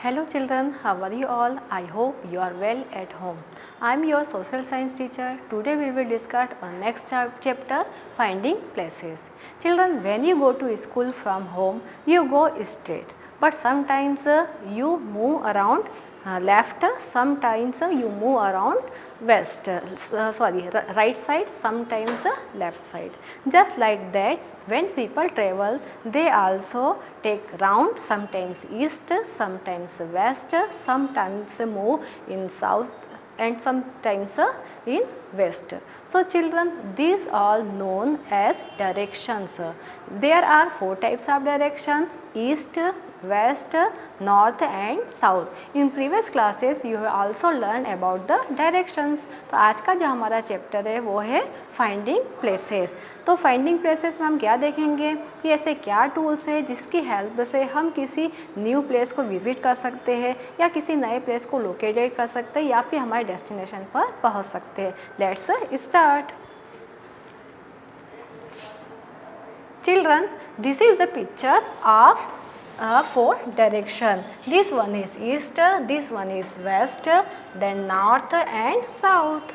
Hello children, how are you all? I hope you are well at home. I am your social science teacher. Today we will discuss on next chapter, finding places. Children, when you go to school from home, you go straight. But sometimes you move around left, sometimes you move around west, right side, sometimes left side. Just like that, when people travel, they also take round, sometimes east, sometimes west, sometimes move in south and sometimes in west. So children, these all known as directions. There are four types of direction: east, west, north and south. In previous classes you have also learned about the directions. तो आज का जो हमारा chapter है वो है finding places. तो finding places में हम क्या देखेंगे कि ऐसे क्या टूल्स है जिसकी हेल्प से हम किसी न्यू प्लेस को विजिट कर सकते हैं या किसी नए प्लेस को लोकेटेड कर सकते हैं या फिर हमारे डेस्टिनेशन पर पहुंच सकते हैं. Let's start. Children, this is the picture of four direction. This one is east, this one is west, then north and south.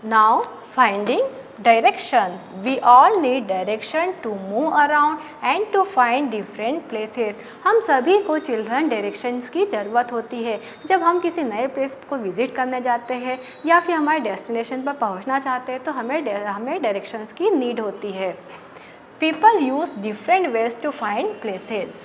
Now finding direction. We all need direction to move around and to find different places. हम सभी को children directions की ज़रूरत होती है जब हम किसी नए प्लेस को विज़िट करने जाते हैं या फिर हमारे डेस्टिनेशन पर पहुंचना चाहते हैं तो हमें डायरेक्शंस की नीड होती है. People use different ways to find places.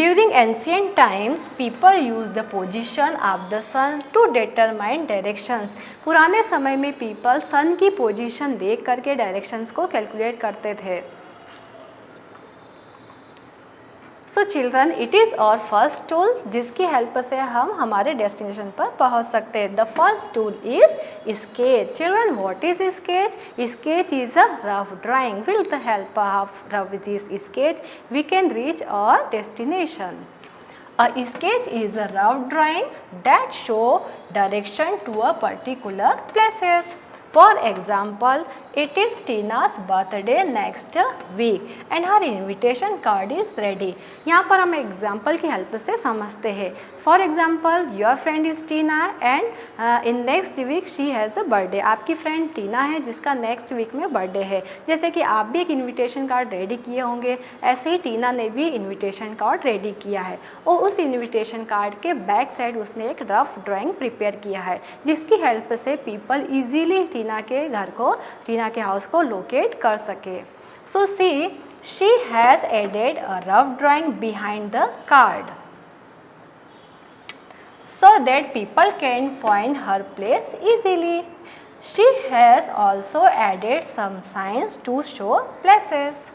During ancient times, people used the position of the sun to determine directions. पुराने समय में people sun की पोजीशन देख करके डायरेक्शंस को कैलकुलेट करते थे. So children, it is our first tool जिसकी हेल्प से हम हमारे डेस्टिनेशन पर पहुंच सकते हैं. The first tool is sketch. Children, what is sketch? Sketch is a rough drawing. With the help of rough this sketch we can reach our destination. A sketch is a rough drawing that show direction to a particular places. For example, it is Tina's birthday next week and her invitation card is ready. यहाँ पर हम example की help से समझते हैं. For example, your friend is Tina and in next week she has a birthday. आपकी friend Tina है जिसका नेक्स्ट वीक में बर्थडे है. जैसे कि आप भी एक इनविटेशन कार्ड रेडी किए होंगे, ऐसे ही टीना ने भी इनविटेशन कार्ड रेडी किया है और उस इनविटेशन कार्ड के बैक साइड उसने एक रफ ड्राइंग प्रिपेयर किया है जिसकी हेल्प से पीपल ईजीली टीना के घर को, टीना के हाउस को लोकेट कर सके. So she has added a rough drawing behind the card so that people can find her place easily. She has also added some signs to show places.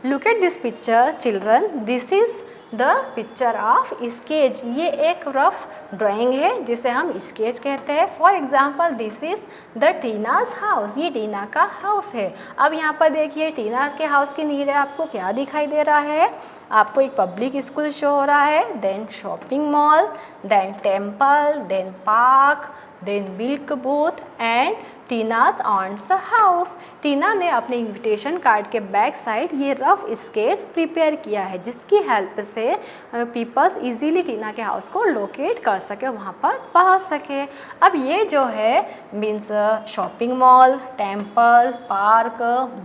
Look at this picture, children. This is the picture of sketch. ये एक rough drawing है जिसे हम sketch कहते हैं. For example, this is the Tina's house. ये Tina का house है. अब यहाँ पर देखिए टीना के हाउस की नीड है. आपको क्या दिखाई दे रहा है? आपको एक पब्लिक स्कूल शो हो रहा है, then shopping mall, then temple, then park, then milk booth and Tina's aunt's house. Tina ने अपने इनविटेशन कार्ड के बैक साइड ये रफ स्केच प्रिपेयर किया है जिसकी हेल्प से पीपल्स इजीली टीना के हाउस को लोकेट कर सके, वहाँ पर पहुँच सके. अब ये जो है means shopping mall, temple, park,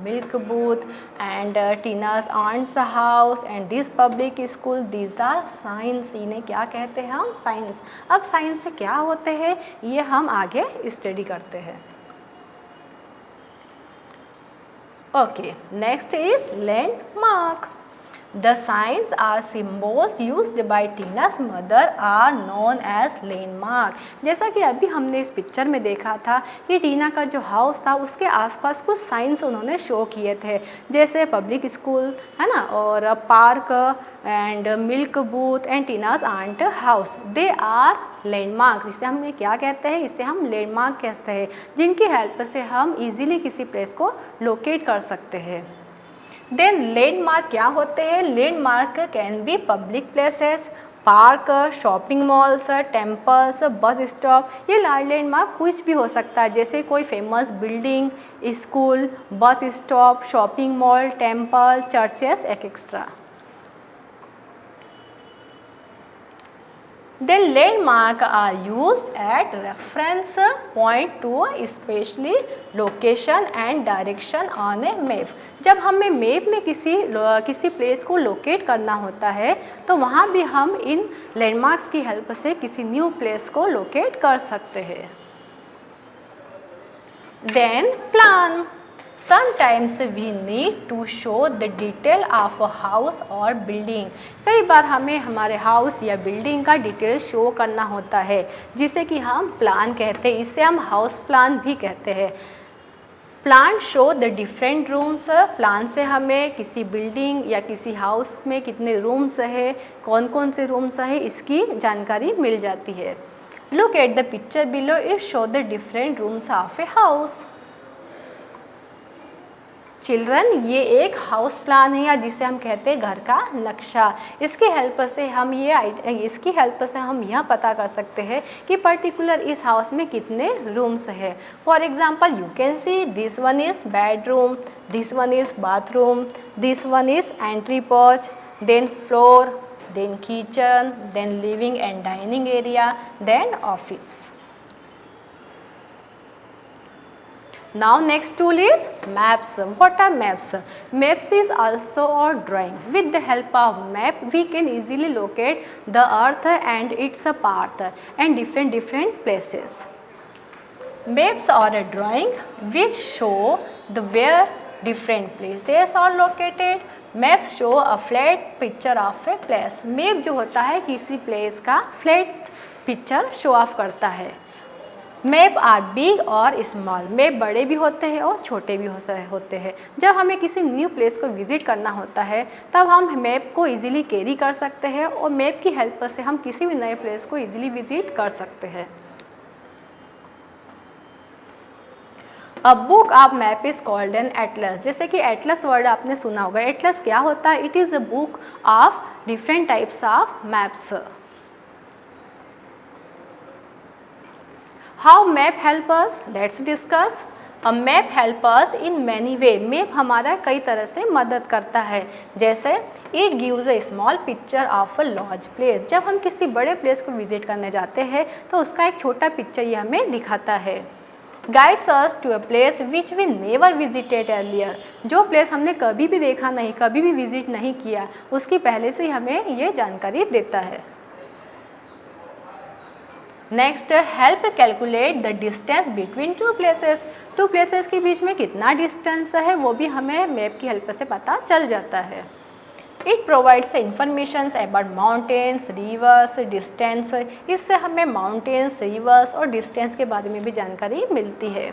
milk booth and Tina's aunt's house and this public school, these are signs. इन्हें क्या कहते हैं हम? साइंस. अब साइंस से क्या होते हैं ये हम आगे स्टडी करते हैं. Okay, next is landmark. The signs or symbols used by Tina's mother are known as landmark. जैसा कि अभी हमने इस पिक्चर में देखा था कि टीना का जो हाउस था उसके आसपास कुछ साइंस उन्होंने शो किए थे, जैसे पब्लिक स्कूल है ना, और park and milk booth and Tina's aunt house. They are landmark. इसे हम क्या कहते हैं? इसे हम लैंडमार्क कहते हैं जिनकी हेल्प से हम इजीली किसी प्लेस को लोकेट कर सकते हैं. देन लैंडमार्क क्या होते हैं? Landmark can be public places, park, shopping malls, temples, bus stop, ये लैंडमार्क कुछ भी हो सकता है, जैसे कोई famous building, school, bus stop, shopping mall, temple, churches etcetera. Then landmark are used at reference point to especially location and direction on a map। जब हमें मैप में किसी प्लेस को लोकेट करना होता है तो वहाँ भी हम इन लैंडमार्क्स की हेल्प से किसी न्यू प्लेस को लोकेट कर सकते हैं। Then plan। Sometimes we need to show the detail of a house or building। कई बार हमें हमारे हाउस या बिल्डिंग का डिटेल शो करना होता है जिसे कि हम प्लान कहते हैं, इसे हम हाउस प्लान भी कहते हैं। Plan show the different rooms. Plan से हमें किसी बिल्डिंग या किसी हाउस में कितने रूम्स है, कौन कौन से रूम्स है, इसकी जानकारी मिल जाती है। Look at the picture below, it show the different rooms of a house. Children, ये एक हाउस प्लान है या जिसे हम कहते हैं घर का नक्शा। इसकी हेल्प से हम यह पता कर सकते हैं कि पर्टिकुलर इस हाउस में कितने रूम्स है। For example you can see this one is bedroom, this one is bathroom, this one is entry porch, then floor, then kitchen, then living and dining area, then office. Now next tool is maps. What are maps? Maps is also a drawing. With the help of map we can easily locate the earth and its path and different places. Maps are a drawing which show the where different places are located. Maps show a flat picture of a place. Map जो होता है किसी place का flat picture show off करता है। Map are big और small. Map बड़े भी होते हैं और छोटे भी होते हैं। जब हमें किसी न्यू प्लेस को विज़िट करना होता है तब हम मैप को इजीली कैरी कर सकते हैं और मैप की हेल्प से हम किसी भी नए प्लेस को इजीली विज़िट कर सकते हैं। A book of map is called an Atlas. जैसे कि एटलस वर्ड आपने सुना होगा। एटलस क्या होता है? It is a book of different types of maps. How map help us? Let's discuss. A map help us in many way. Map हमारा कई तरह से मदद करता है। जैसे it gives a small picture of a large place। जब हम किसी बड़े प्लेस को विजिट करने जाते हैं तो उसका एक छोटा पिक्चर ये हमें दिखाता है। Guides us to a place which we never visited earlier। जो प्लेस हमने कभी भी देखा नहीं, कभी भी विजिट नहीं किया, उसकी पहले से ही हमें ये जानकारी देता है। Next, help calculate the distance between two places. Two places के बीच में कितना डिस्टेंस है वो भी हमें मैप की हेल्प से पता चल जाता है। It provides information about mountains, reverse, distance. इससे हमें माउंटेन्स, रिवर्स और डिस्टेंस के बारे में भी जानकारी मिलती है।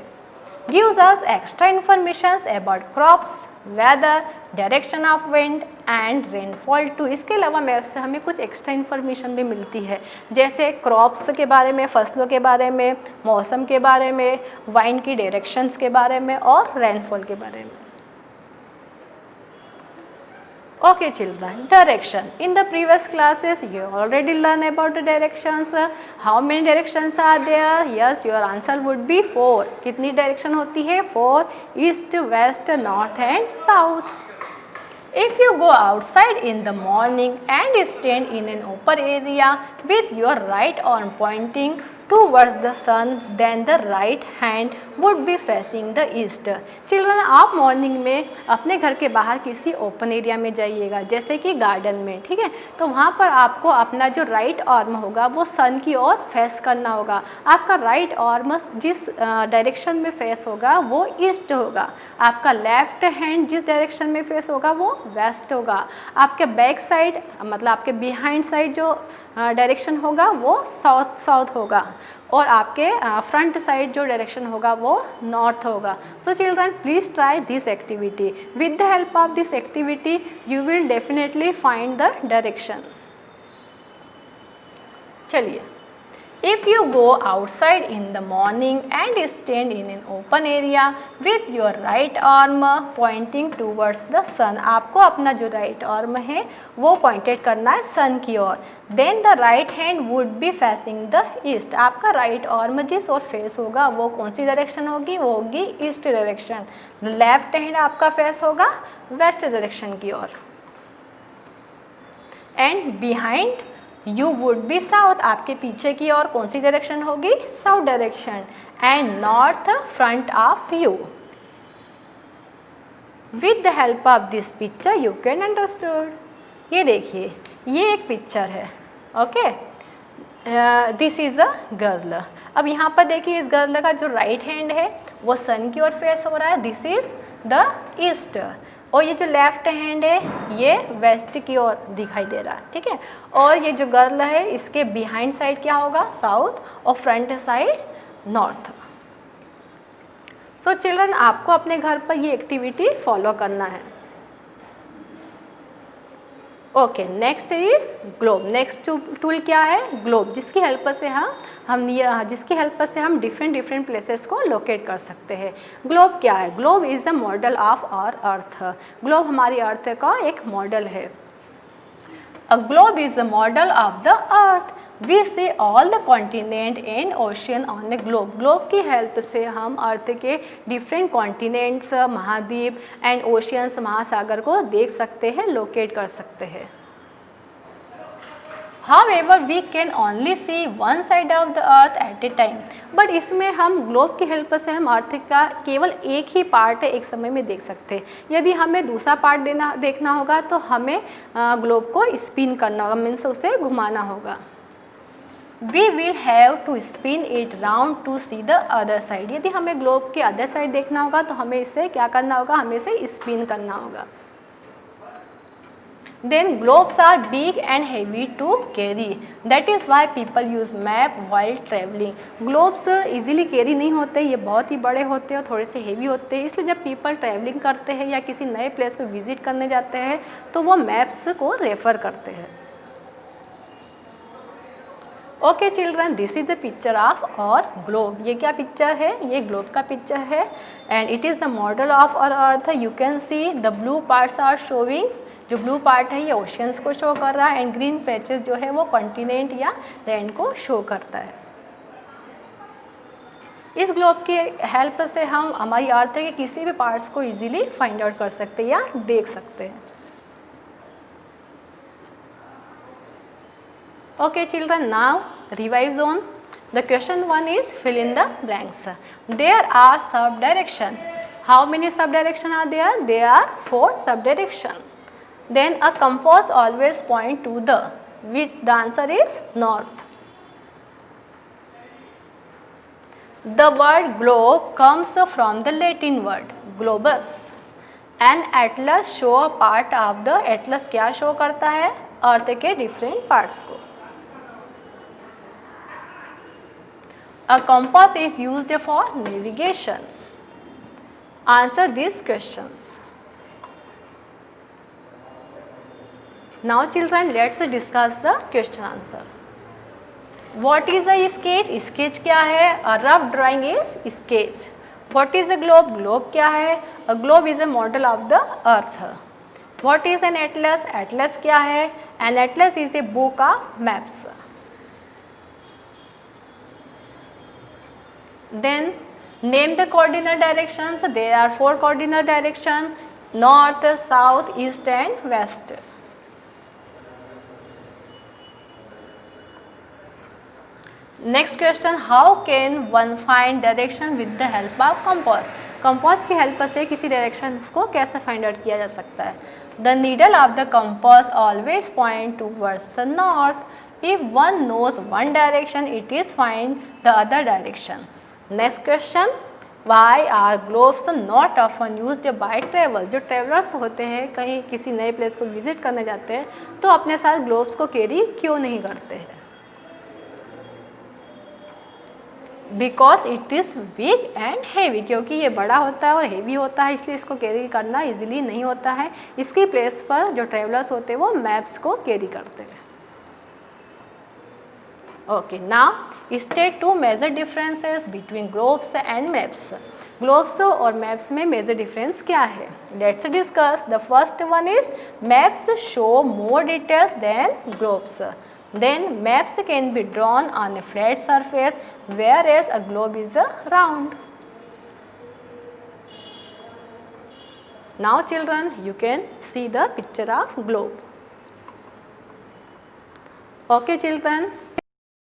Gives us extra information about crops, weather, direction of wind and rainfall too. इसके अलावा मैप से हमें कुछ एक्स्ट्रा इन्फॉर्मेशन भी मिलती है, जैसे क्रॉप्स के बारे में, फसलों के बारे में, मौसम के बारे में, वाइंड की डायरेक्शंस के बारे में और रेनफॉल के बारे में। Okay children, direction. In the previous classes you already learned about the directions. How many directions are there? Yes, your answer would be 4. कितनी डायरेक्शन होती है? 4, east, west, north and south. If you go outside in the morning and stand in an open area with your right arm pointing towards the sun, then the right hand would be facing the east. Children, आप morning में अपने घर के बाहर किसी open area में जाइएगा, जैसे कि गार्डन में, ठीक है, तो वहाँ पर आपको अपना जो राइट आर्म होगा वो सन की ओर फेस करना होगा। आपका राइट आर्म जिस डायरेक्शन में फेस होगा वो ईस्ट होगा, आपका लेफ्ट हैंड जिस डायरेक्शन में फेस होगा वो वेस्ट होगा, आपके बैक साइड मतलब आपके बिहाइंड साइड जो डायरेक्शन होगा वो साउथ होगा और आपके फ्रंट साइड जो डायरेक्शन होगा वो नॉर्थ होगा। So children, please try this activity. With the help of this activity you will definitely find the direction. चलिए, If you go outside in the morning and stand in an open area with your right arm pointing towards the sun, आपको अपना जो right arm है वो pointed करना है sun की ओर. Then the right hand would be facing the east. आपका right arm जिस ओर face होगा वो कौन सी direction होगी? वो होगी east direction. Left hand आपका face होगा west direction की ओर. And behind you would be south, आपके पीछे की ओर कौन सी डायरेक्शन होगी? South direction. And north front of you. With the help of this picture you can understood. ये देखिए, ये एक पिक्चर है. Okay, this is a girl. अब यहाँ पर देखिए, इस गर्ल का जो राइट हैंड है वो सन की ओर फेस हो रहा है. This is the east. और ये जो लेफ्ट हैंड है ये वेस्ट की ओर दिखाई दे रहा है. ठीक है. और ये जो गर्ल है इसके बिहाइंड साइड क्या होगा? साउथ. और front side north. So children, आपको अपने घर पर ये एक्टिविटी फॉलो करना है. Okay, next is globe. Next tool क्या है? ग्लोब, जिसकी हेल्प से हम डिफरेंट प्लेसेस को लोकेट कर सकते हैं. ग्लोब क्या है? Globe is the model of our earth. Globe हमारी अर्थ का एक मॉडल है. A globe is the model of the earth. We see all the continent and ocean on the globe. Globe की हेल्प से हम earth के different continents, महाद्वीप and oceans, महासागर को देख सकते हैं, लोकेट कर सकते हैं. However, we can only see one side of the earth at a time. But इसमें हम ग्लोब की हेल्प से हम अर्थ का केवल एक ही पार्ट एक समय में देख सकते हैं. यदि हमें दूसरा पार्ट देखना होगा तो हमें ग्लोब को स्पिन करना होगा, मीन्स उसे घुमाना होगा. We will have to spin it round to see the other side. यदि हमें ग्लोब के अदर साइड देखना होगा तो हमें इसे क्या करना होगा? हमें इसे स्पिन करना होगा. Then globes are big and heavy to carry. That is why people use map while traveling. Globes easily carry नहीं होते, ये बहुत ही बड़े होते हैं और थोड़े से हेवी होते हैं. इसलिए जब people ट्रैवलिंग करते हैं या किसी नए प्लेस को विजिट करने जाते हैं तो वो मैप्स को रेफर करते हैं. Okay children, this is the picture of our globe. ये क्या पिक्चर है? ये ग्लोब का पिक्चर है. And it is the model of our earth. You can see the blue parts are showing. जो ब्लू पार्ट है ये ओशियंस को शो कर रहा है एंड ग्रीन पैचेस जो है वो कॉन्टिनेंट या लैंड को शो करता है. इस ग्लोब की हेल्प से हम हमारी अर्थ के किसी भी पार्ट्स को इजीली फाइंड आउट कर सकते हैं या देख सकते हैं. Okay children, now revise on. The question 1 is fill in the blanks. There are sub-direction. How many sub-direction are there? There are 4 sub-direction. Then a compass always point to the, which the answer is north. The word globe comes from the Latin word globus. An atlas show a part of the, atlas क्या show करता है? अर्थ के different parts को. A compass is used for navigation. Answer these questions. Now children, let's discuss the question answer. What is a sketch? Sketch क्या है? A rough drawing is sketch. What is a globe? Globe क्या है? A globe is a model of the earth. What is an atlas? Atlas क्या है? An atlas is a book of maps. Then name the cardinal directions. There are 4 cardinal directions: north, south, east and west. Next question, how can one find direction with the help of compass? compass की help से किसी direction को कैसे find out किया जा सकता है? The needle of the compass always point towards the north. If one knows one direction, it is find the other direction. Next question, why are globes not often used by travel. जो travellers होते हैं कहीं किसी नए place को visit करने जाते हैं तो अपने साथ ग्लोब्स को कैरी क्यों नहीं करते हैं? Because it is big and heavy. क्योंकि ये बड़ा होता है और हैवी होता है, इसलिए इसको कैरी करना इजीली नहीं होता है. इसकी प्लेस पर जो ट्रेवलर्स होते हैं वो मैप्स को कैरी करते हैं. Okay, now state two major differences between globes and maps. Globes और मैप्स में मेजर डिफरेंस क्या है? Let's discuss. The first one is maps show more details then globes. Then maps can be drawn on a flat surface, whereas a globe is a round. Now children, you can see the picture of globe. Okay children.